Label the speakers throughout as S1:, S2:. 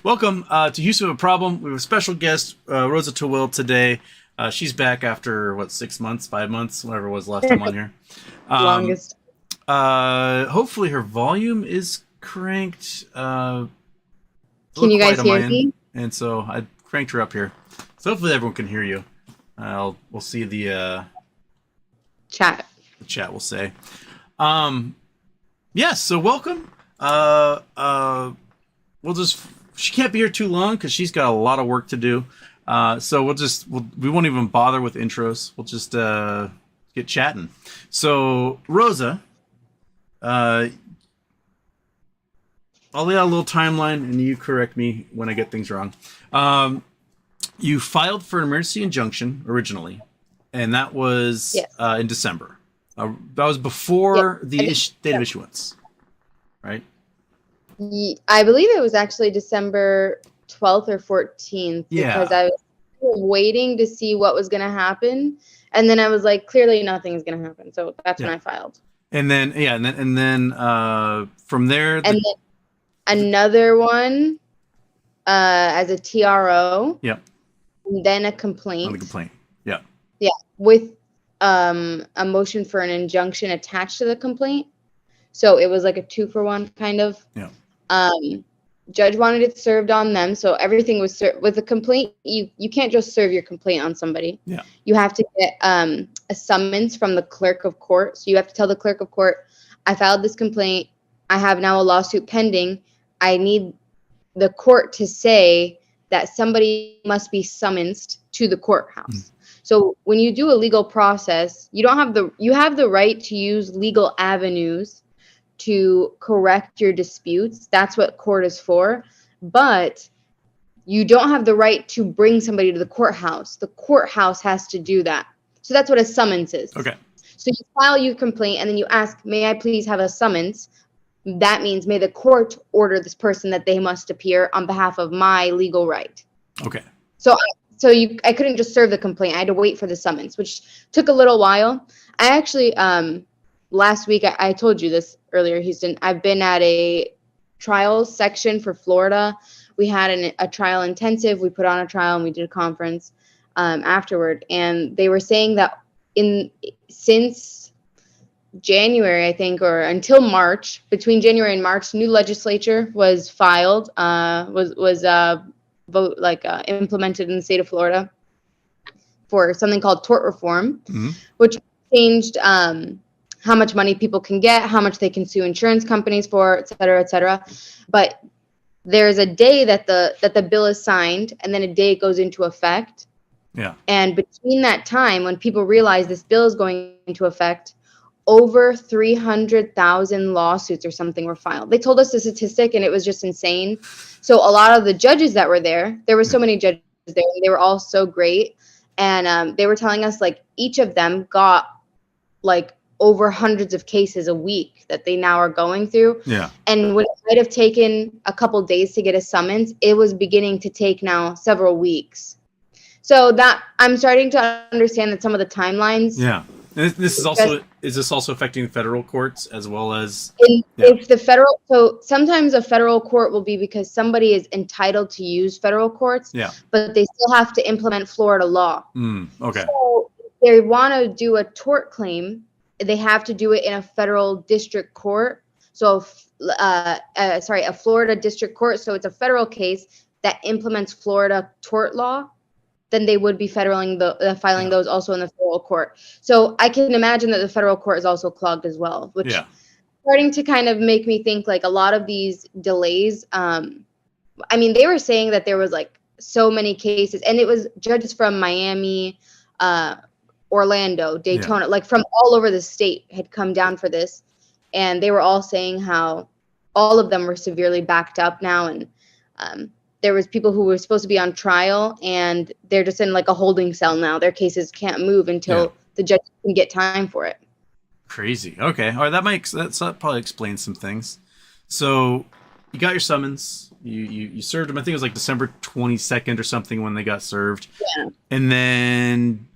S1: Welcome to Houston with a Problem. We have a special guest, Rosa Tawil, today. She's back after, 6 months, 5 months, whatever it was last time on here. Um,
S2: Longest.
S1: Hopefully her volume is cranked. A
S2: Can
S1: little
S2: you
S1: quiet
S2: guys
S1: on
S2: hear
S1: my end,
S2: me?
S1: and so I cranked her up here. So hopefully everyone can hear you. We'll see
S2: Chat.
S1: the chat will say. Um, yes, so welcome. Uh, uh, we'll just she can't be here too long because she's got a lot of work to do. So we won't even bother with intros. We'll just get chatting. So Rosa, uh, I'll lay out a little timeline and you correct me when I get things wrong. You filed for an emergency injunction originally, and that was
S2: Yes.
S1: in December. That was
S2: Yes.
S1: before
S2: I
S1: the
S2: think
S1: date of
S2: so.
S1: issuance, right?
S2: I believe it was actually December 12th or 14th because
S1: Yeah,
S2: I was waiting to see what was going to happen. And then I was like, clearly nothing is going to happen. So that's when
S1: yeah.
S2: I filed.
S1: And then from there
S2: And then another one as a TRO,
S1: yeah,
S2: and then a
S1: on the
S2: complaint.
S1: complaint. Yeah,
S2: Yeah. With a motion for an injunction attached to the complaint. So it was like a 2-for-1 kind of.
S1: yeah,
S2: Um, Judge wanted it served on them, so everything was served. With a complaint, you can't just serve your complaint on somebody.
S1: yeah.
S2: You have to get a summons from the clerk of court. So you have to tell the clerk of court, I filed this complaint. I have now a lawsuit pending. I need the court to say that somebody must be summoned to the
S1: Mm.
S2: courthouse. So when you do a legal process, you have the right to use legal avenues to correct your disputes. That's what court is for. But you don't have the right to bring somebody to the courthouse. The courthouse has to do that. So that's what a summons is.
S1: Okay,
S2: So you file your complaint and then you ask, may I please have a summons? That means may the court order this person that they must appear on behalf of my legal right.
S1: okay.
S2: So I couldn't just serve the complaint. I had to wait for the summons, which took a little while. I actually last week I told you this earlier, Houston. I've been at a trial section for Florida. We had a trial intensive. We put on a trial and we did a conference afterward, and they were saying that since January, I think, or until March, between January and March, new legislature was filed, implemented in the state of Florida for something called tort reform,
S1: Hmm.
S2: which changed how much money people can get, how much they can sue insurance companies for, et cetera, et cetera. But there's a day that the bill is signed, and then a day it goes into effect.
S1: Yeah,
S2: And between that time, when people realize this bill is going into effect, over 300,000 lawsuits or something were filed. They told us the statistic, and it was just insane. So a lot of the judges that were there were
S1: yeah,
S2: so many judges there, and they were all so great. And they were telling us, like, each of them got, like, over hundreds of cases a week that they now are going through.
S1: yeah.
S2: And when it might have taken a couple days to get a summons, it was beginning to take now several weeks. So that I'm starting to understand that some of the timelines,
S1: Yeah. And this is
S2: because
S1: also is this also affecting federal courts as well as yeah.
S2: if the federal, so sometimes a federal court will be because somebody is entitled to use federal courts,
S1: Yeah.
S2: but they still have to implement Florida law.
S1: Okay.
S2: So if they want to do a tort claim, they have to do it in a federal district court. So, a Florida district court. So it's a federal case that implements Florida tort law. Then they would be filing
S1: Yeah.
S2: those also in the federal court. So I can imagine that the federal court is also clogged as well, which
S1: Yeah.
S2: starting to kind of make me think like a lot of these delays. I mean, they were saying that there was like so many cases, and it was judges from Miami, Orlando,
S1: Yeah.
S2: Daytona, like from all over the state had come down for this, and they were all saying how all of them were severely backed up now, and there was people who were supposed to be on trial, and they're just in like a holding cell now. Their cases can't move
S1: Yeah.
S2: until the judge can get time for it.
S1: Crazy. Okay. All right. That probably explains some things. So you got your summons. You served them. I think it was like December 22nd or something when they got served.
S2: Yeah.
S1: And then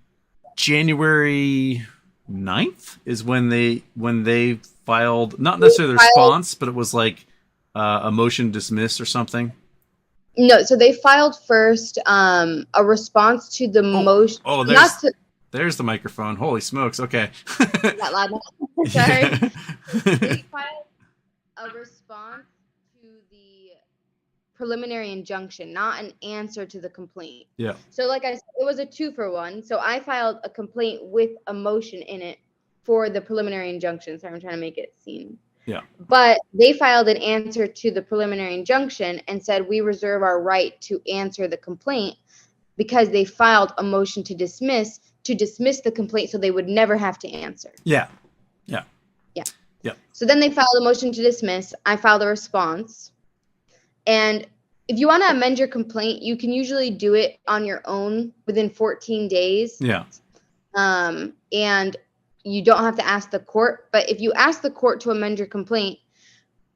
S1: January 9th is when they filed not necessarily the response, but it was like a motion to dismiss or something.
S2: No, so they filed first a response to the motion.
S1: Oh, there's the microphone. Holy smokes. Okay.
S2: Is that loud now? Sorry. They filed a response to the preliminary injunction, not an answer to the complaint.
S1: Yeah.
S2: So like I said, it was a 2-for-1. So I filed a complaint with a motion in it for the preliminary injunction. Sorry, I'm trying to make it seem.
S1: Yeah.
S2: But they filed an answer to the preliminary injunction and said we reserve our right to answer the complaint because they filed a motion to dismiss the complaint so they would never have to answer.
S1: Yeah.
S2: So then they filed a motion to dismiss. I filed a response. And if you want to amend your complaint, you can usually do it on your own within 14 days.
S1: Yeah.
S2: And you don't have to ask the court. But if you ask the court to amend your complaint,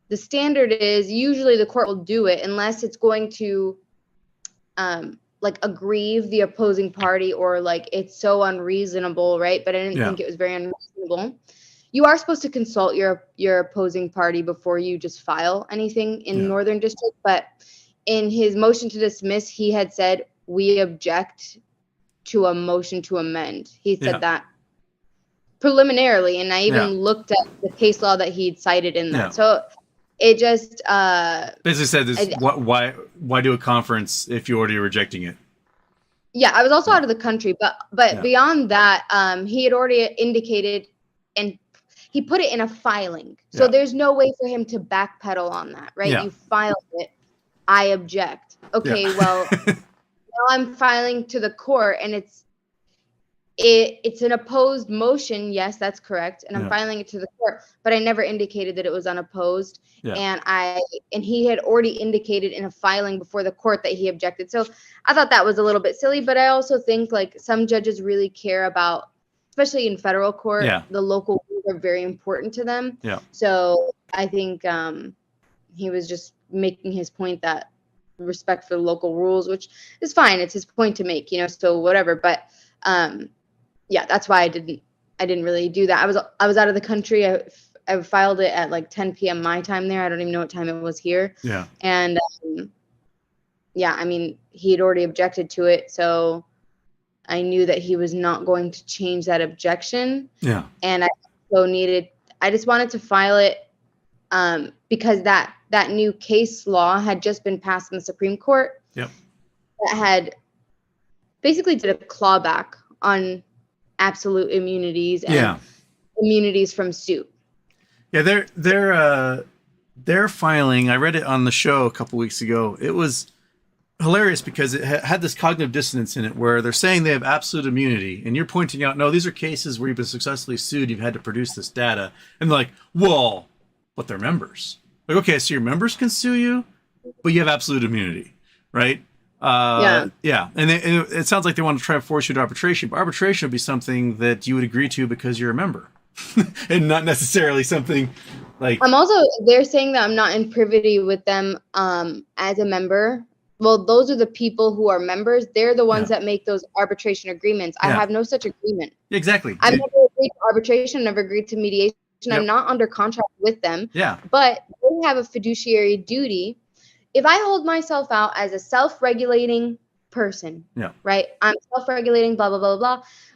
S2: the standard is usually the court will do it unless it's going to like aggrieve the opposing party or like it's so unreasonable, right? But I didn't think it was very unreasonable. You are supposed to consult your opposing party before you just file anything in Northern District. But in his motion to dismiss, he had said, we object to a motion to amend. He said that preliminarily. And I even looked at the case law that he'd cited in that. So it just
S1: basically said this, why do a conference if you're already rejecting it?
S2: Yeah, I was also out of the country. But beyond that, he had already indicated and he put it in a filing. So there's no way for him to backpedal on that, right? You filed it. I object. Okay, well, now I'm filing to the court and it's an opposed motion. Yes, that's correct. And I'm filing it to the court, but I never indicated that it was unopposed. And he had already indicated in a filing before the court that he objected. So I thought that was a little bit silly, but I also think like some judges really care about, especially in federal court, the local rules are very important to them. So I think he was just making his point that respect for the local rules, which is fine. It's his point to make, so whatever. But that's why I didn't really do that. I was out of the country. I filed it at like 10 p.m. my time there. I don't even know what time it was here. And I mean, he had already objected to it. So I knew that he was not going to change that objection. And I just wanted to file it because that new case law had just been passed in the Supreme Court. That had basically did a clawback on absolute immunities and immunities from suit.
S1: Their filing, I read it on the show a couple weeks ago. It was hilarious because it had this cognitive dissonance in it where they're saying they have absolute immunity and you're pointing out, no, these are cases where you've been successfully sued. You've had to produce this data. And they're like, well, but they're members. Like, okay, so your members can sue you, but you have absolute immunity, right? And it sounds like they want to try to force you to arbitration, but arbitration would be something that you would agree to because you're a member and not necessarily something like...
S2: they're saying that I'm not in privity with them as a member. Well, those are the people who are members. They're the ones that make those arbitration agreements. I have no such agreement.
S1: Exactly.
S2: I've never agreed to arbitration, never agreed to mediation. I'm not under contract with them. But they have a fiduciary duty. If I hold myself out as a self-regulating person, right? I'm self-regulating, blah, blah, blah, blah.